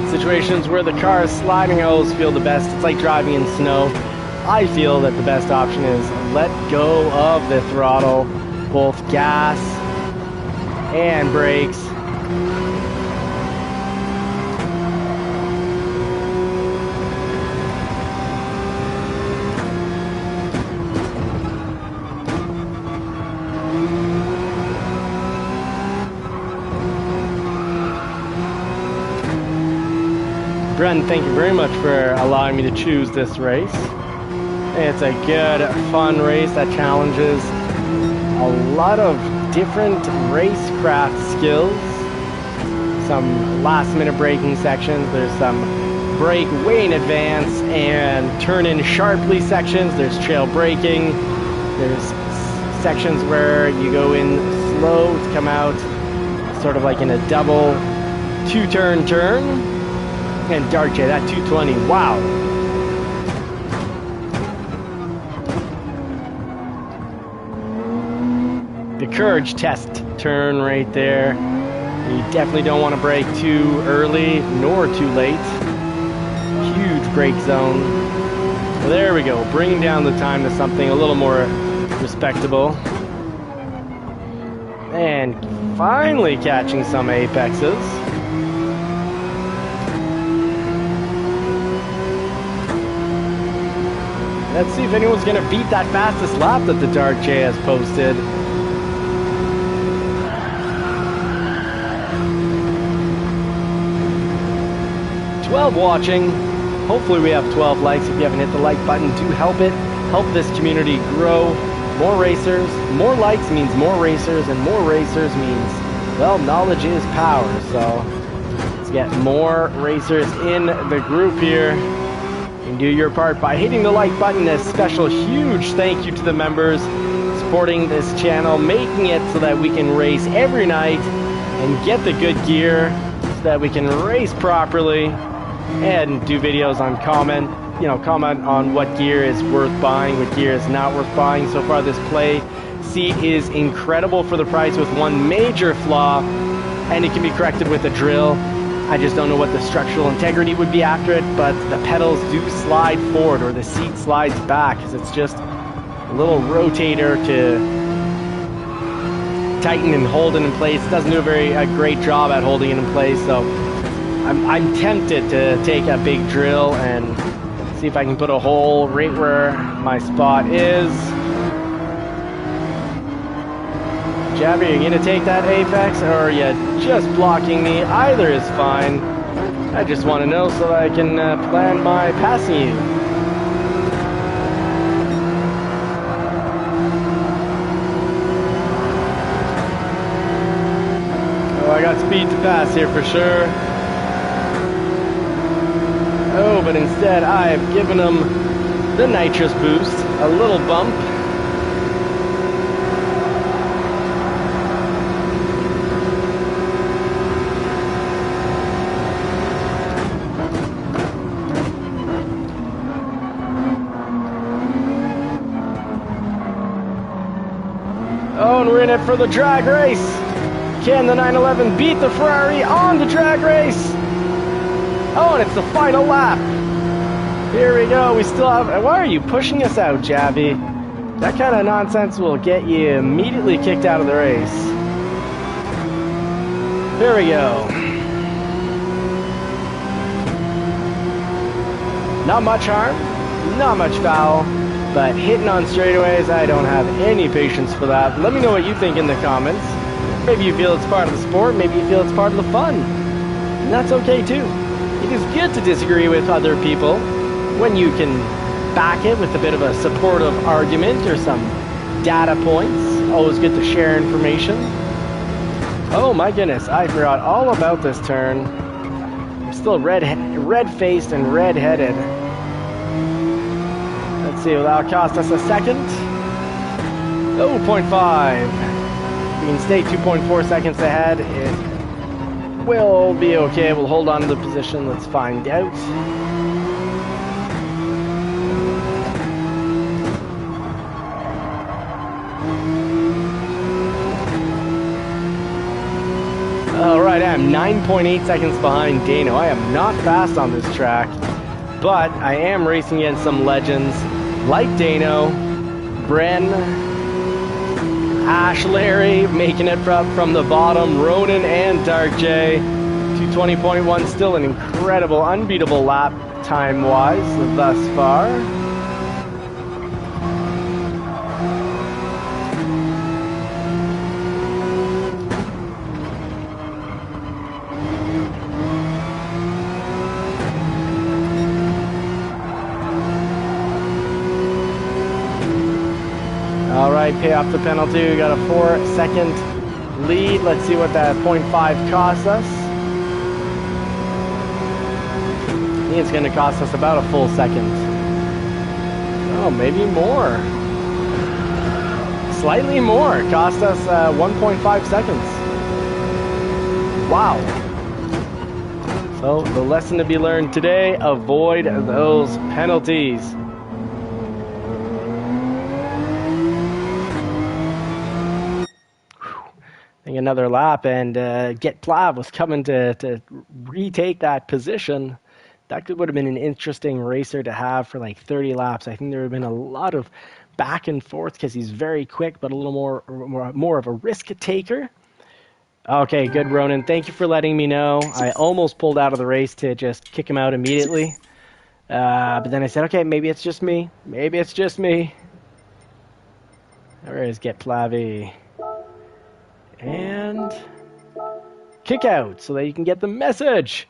Situations where the car is sliding, I always feel the best. It's like driving in snow. I feel that the best option is let go of the throttle, both gas and brakes. Bren, thank you very much for allowing me to choose this race. It's a good, fun race that challenges a lot of different racecraft skills. Some last-minute braking sections. There's some brake way in advance and turn in sharply sections. There's trail braking. There's sections where you go in slow to come out, sort of like in a double two-turn turn. And Dark J, that 220, wow. The courage test turn right there. You definitely don't want to brake too early nor too late. Huge brake zone. Well, there we go, bringing down the time to something a little more respectable. And finally catching some apexes. Let's see if anyone's going to beat that fastest lap that the Dark J has posted. .12 watching. Hopefully we have 12 likes. If you haven't hit the like button, do help it. Help this community grow. More racers, more likes means more racers, and more racers means, well, knowledge is power. So let's get more racers in the group here. You can do your part by hitting the like button. A special huge thank you to the members supporting this channel, making it so that we can race every night and get the good gear so that we can race properly and do videos on comment on what gear is worth buying, what gear is not worth buying. So far this play seat is incredible for the price with one major flaw, and it can be corrected with a drill. I just don't know what the structural integrity would be after it, but the pedals do slide forward, or the seat slides back, because it's just a little rotator to tighten and hold it in place. It doesn't do a great job at holding it in place, so I'm tempted to take a big drill and see if I can put a hole right where my spot is. Jabby, are you gonna take that apex, or are you just blocking me? Either is fine. I just want to know so that I can plan my passing you. Oh, I got speed to pass here for sure. Oh, but instead I've given him the nitrous boost, a little bump. Oh, and we're in it for the drag race. Can the 911 beat the Ferrari on the drag race? Oh, and it's the final lap. Here we go. We still have... Why are you pushing us out, Javi? That kind of nonsense will get you immediately kicked out of the race. Here we go. Not much harm, not much foul, but hitting on straightaways, I don't have any patience for that. Let me know what you think in the comments. Maybe you feel it's part of the sport, maybe you feel it's part of the fun. And that's okay too. It is good to disagree with other people when you can back it with a bit of a supportive argument or some data points. Always good to share information. Oh my goodness, I forgot all about this turn. I'm still red-faced and red-headed. Let's see, will that cost us a second? Oh, 0.5. We can stay 2.4 seconds ahead. It will be okay. We'll hold on to the position. Let's find out. Alright, I am 9.8 seconds behind Dano. I am not fast on this track, but I am racing against some legends like Dano, Bren, Ash Larry, making it from the bottom, Ronan and Dark J. 220.1, still an incredible, unbeatable lap time-wise thus far. Alright, pay off the penalty. We got a 4-second lead. Let's see what that 0.5 costs us. I think it's going to cost us about a full second. Oh, maybe more. Slightly more. It cost us 1.5 seconds. Wow. So, the lesson to be learned today, avoid those penalties. Another lap, and Get Plav was coming to retake that position. That would have been an interesting racer to have for like 30 laps. I think there would have been a lot of back and forth because he's very quick, but a little more of a risk taker. Okay, good, Ronan. Thank you for letting me know. I almost pulled out of the race to just kick him out immediately. But then I said, okay, maybe it's just me. Maybe it's just me. Where is Get Plavy? And kick out so that you can get the message.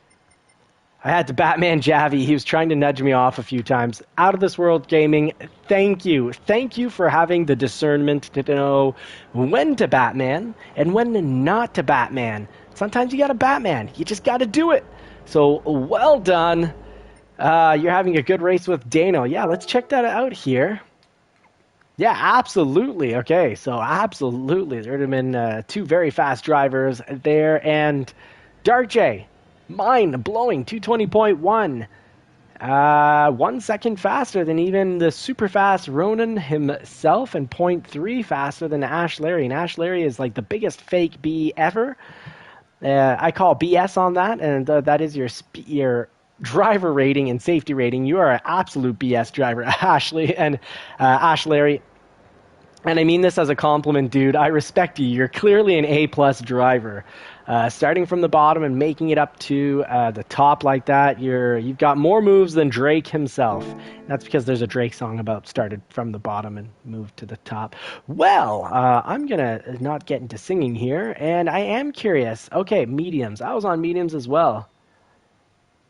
I had to Batman Javi. He was trying to nudge me off a few times. Out of this world gaming, thank you. Thank you for having the discernment to know when to Batman and when not to Batman. Sometimes you got to Batman. You just got to do it. So well done. You're having a good race with Dano. Yeah, let's check that out here. Yeah, absolutely. Okay, so absolutely. There would have been two very fast drivers there. And Dark J, mind blowing, 220.1. 1 second faster than even the super fast Ronan himself, and point 0.3 faster than Ash Larry. And Ash Larry is like the biggest fake B ever. I call BS on that, and that is your driver rating and safety rating. You are an absolute BS driver, Ashley and Ash Larry. And I mean this as a compliment, dude. I respect you. You're clearly an A-plus driver. Starting from the bottom and making it up to the top like that, you've got more moves than Drake himself. That's because there's a Drake song about started from the bottom and moved to the top. Well, I'm going to not get into singing here, and I am curious. Okay, mediums. I was on mediums as well.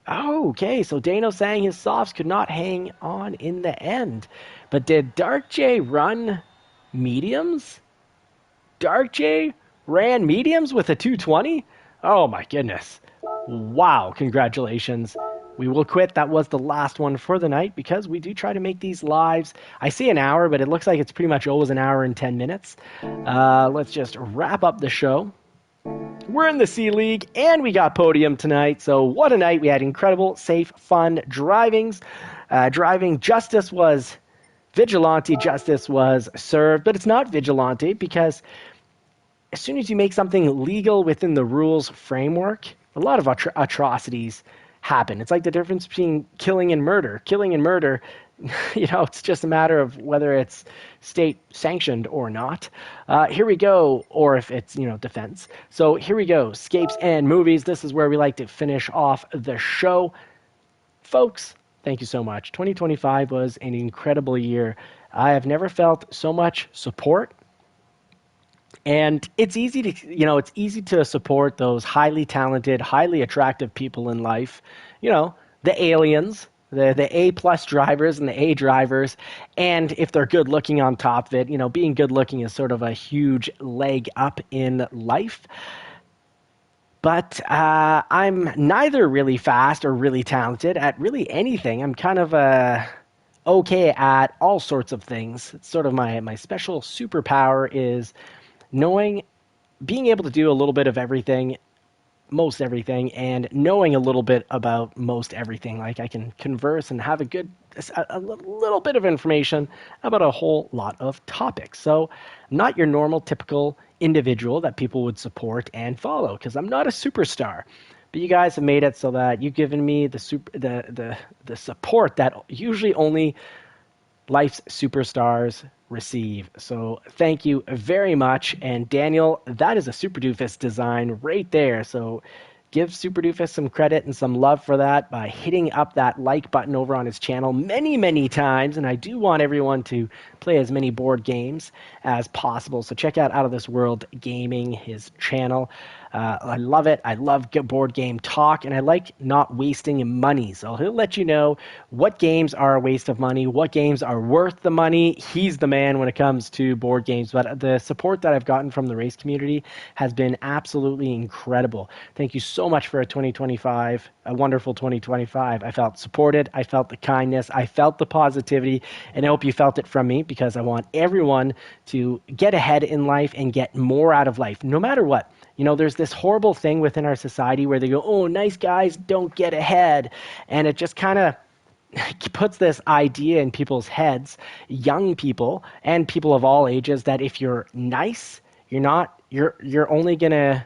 Oh, okay, so Dano saying his softs could not hang on in the end. But did Dark J run mediums? Dark J ran mediums with a 220? Oh my goodness. Wow, congratulations. We will quit. That was the last one for the night because we do try to make these lives. I see an hour, but it looks like it's pretty much always an hour and 10 minutes. Let's just wrap up the show. We're in the C League, and we got podium tonight. So what a night. We had incredible, safe, fun driving justice was... Vigilante justice was served, but it's not vigilante because as soon as you make something legal within the rules framework, a lot of atrocities happen. It's like the difference between killing and murder. Killing and murder, it's just a matter of whether it's state sanctioned or not. Here we go, or if it's, defense. So here we go, Scapes and Movies. This is where we like to finish off the show. Folks, thank you so much. 2025 was an incredible year. I have never felt so much support. And it's easy to support those highly talented, highly attractive people in life. The aliens, the A-plus drivers and the A drivers. And if they're good looking on top of it, being good looking is sort of a huge leg up in life. But I'm neither really fast or really talented at really anything. I'm kind of okay at all sorts of things. It's sort of my special superpower is being able to do a little bit of everything, most everything, and knowing a little bit about most everything. Like I can converse and have a little bit of information about a whole lot of topics. So I'm not your normal, typical individual that people would support and follow because I'm not a superstar. But you guys have made it so that you've given me the support that usually only life's superstars receive. So thank you very much. And Daniel, that is a Super Doofus design right there. So give Super Doofus some credit and some love for that by hitting up that like button over on his channel many, many times. And I do want everyone to play as many board games as possible. So check out of This World Gaming, his channel. I love it. I love board game talk, and I like not wasting money. So he'll let you know what games are a waste of money, what games are worth the money. He's the man when it comes to board games. But the support that I've gotten from the race community has been absolutely incredible. Thank you so much for a wonderful 2025. I felt supported. I felt the kindness. I felt the positivity, and I hope you felt it from me because I want everyone to get ahead in life and get more out of life, no matter what. There's this horrible thing within our society where they go, oh, nice guys don't get ahead. And it just kind of puts this idea in people's heads, young people and people of all ages, that if you're nice, you're only going to,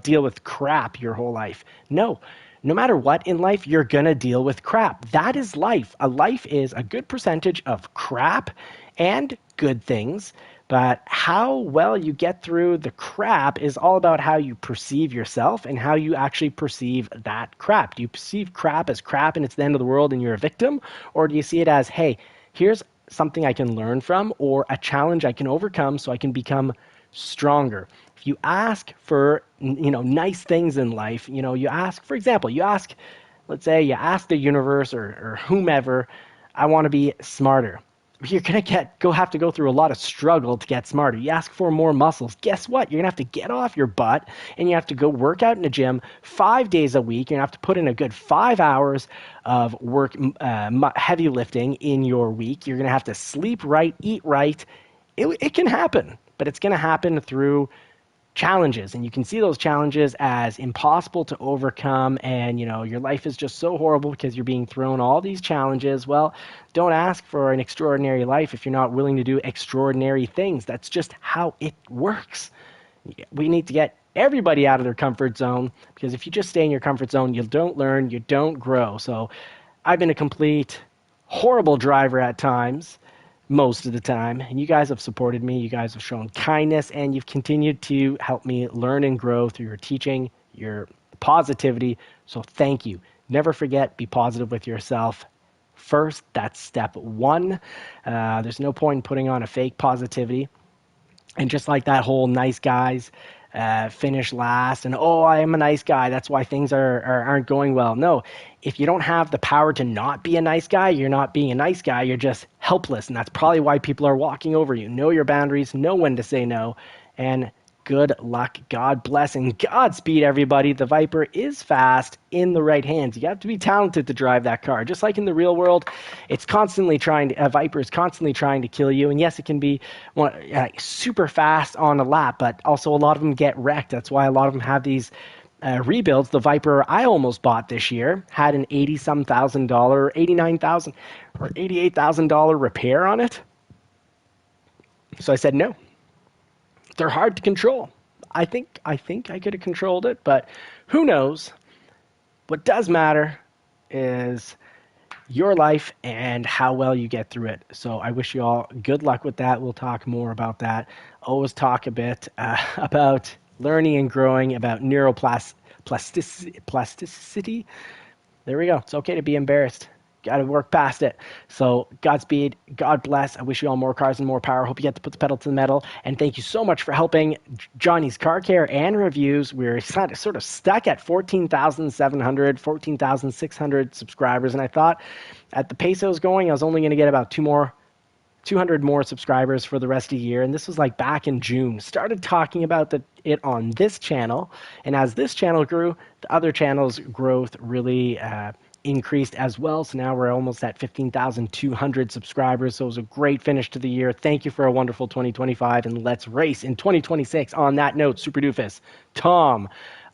deal with crap your whole life. No matter what in life, you're going to deal with crap. That is life. A life is a good percentage of crap and good things. But how well you get through the crap is all about how you perceive yourself and how you actually perceive that crap. Do you perceive crap as crap and it's the end of the world and you're a victim? Or do you see it as, hey, here's something I can learn from or a challenge I can overcome so I can become stronger. If you ask for, nice things in life, you ask, for example, let's say you ask the universe or whomever, I want to be smarter. You're going to have to go through a lot of struggle to get smarter. You ask for more muscles. Guess what? You're going to have to get off your butt and you have to go work out in the gym 5 days a week. You're going to have to put in a good 5 hours of work, heavy lifting in your week. You're going to have to sleep right, eat right. It can happen, but it's going to happen through challenges, and you can see those challenges as impossible to overcome, and your life is just so horrible because you're being thrown all these challenges. Well, don't ask for an extraordinary life if you're not willing to do extraordinary things. That's just how it works. We need to get everybody out of their comfort zone, because if you just stay in your comfort zone, you don't learn, you don't grow. So I've been a complete horrible driver at times, most of the time, and you guys have supported me. You guys have shown kindness, and you've continued to help me learn and grow through your teaching, your positivity. So thank you. Never forget, be positive with yourself first. That's step one. There's no point in putting on a fake positivity. And just like that whole nice guys finish last, and I am a nice guy, that's why things aren't going well. No, if you don't have the power to not be a nice guy, you're not being a nice guy, you're just helpless. And that's probably why people are walking over you. Know your boundaries, know when to say no, and good luck, God bless, and Godspeed, everybody. The Viper is fast in the right hands. You have to be talented to drive that car. Just like in the real world, a Viper is constantly trying to kill you. And yes, it can be super fast on a lap, but also a lot of them get wrecked. That's why a lot of them have these rebuilds. The Viper I almost bought this year had an $80,000, $89,000 or $88,000 repair on it. So I said no. They're hard to control. I think I could have controlled it, but who knows? What does matter is your life and how well you get through it. So I wish you all good luck with that. We'll talk more about that. Always talk a bit about learning and growing, about neuroplasticity. There we go. It's okay to be embarrassed. Got to work past it. So Godspeed. God bless. I wish you all more cars and more power. Hope you get to put the pedal to the metal. And thank you so much for helping Johnny's Car Care and Reviews. We're sort of stuck at 14,700, 14,600 subscribers. And I thought at the pace I was going, I was only going to get about 200 more subscribers for the rest of the year. And this was like back in June. Started talking about it on this channel. And as this channel grew, the other channels' growth really increased as well. So now we're almost at 15,200 subscribers. So it was a great finish to the year. Thank you for a wonderful 2025, and let's race in 2026. On that note, Super Doofus, Tom,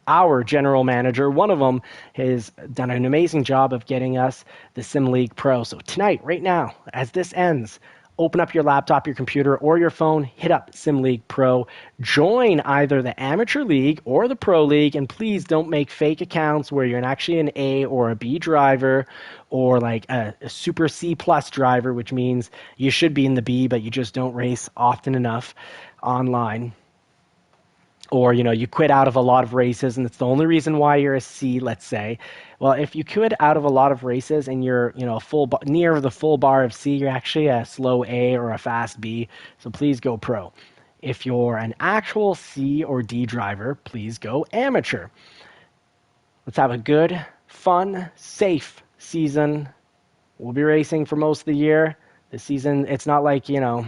our general manager, one of them, has done an amazing job of getting us the Sim League Pro. So tonight, right now, as this ends, open up your laptop, your computer, or your phone, hit up Sim League Pro, join either the Amateur League or the Pro League, and please don't make fake accounts where you're actually an A or a B driver, or like a Super C plus driver, which means you should be in the B, but you just don't race often enough online. Or, you quit out of a lot of races, and it's the only reason why you're a C, let's say. Well, if you quit out of a lot of races and you're, near the full bar of C, you're actually a slow A or a fast B. So please go pro. If you're an actual C or D driver, please go amateur. Let's have a good, fun, safe season. We'll be racing for most of the year. The season, it's not like, a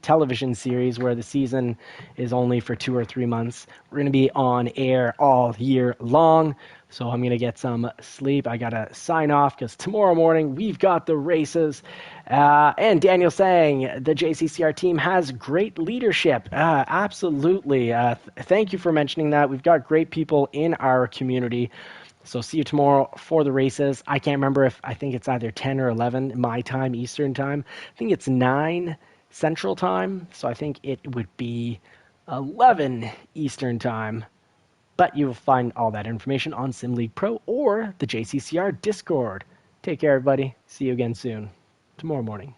television series where the season is only for 2 or 3 months. We're going to be on air all year long, so I'm going to get some sleep. I got to sign off because tomorrow morning we've got the races. And Daniel saying the JCCR team has great leadership. Absolutely. Thank you for mentioning that. We've got great people in our community. So see you tomorrow for the races. I can't remember I think it's either 10 or 11 my time, Eastern time. I think it's 9 Central time. So I think it would be 11 Eastern time. But you will find all that information on Sim League Pro or the JCCR Discord. Take care, everybody. See you again soon. Tomorrow morning.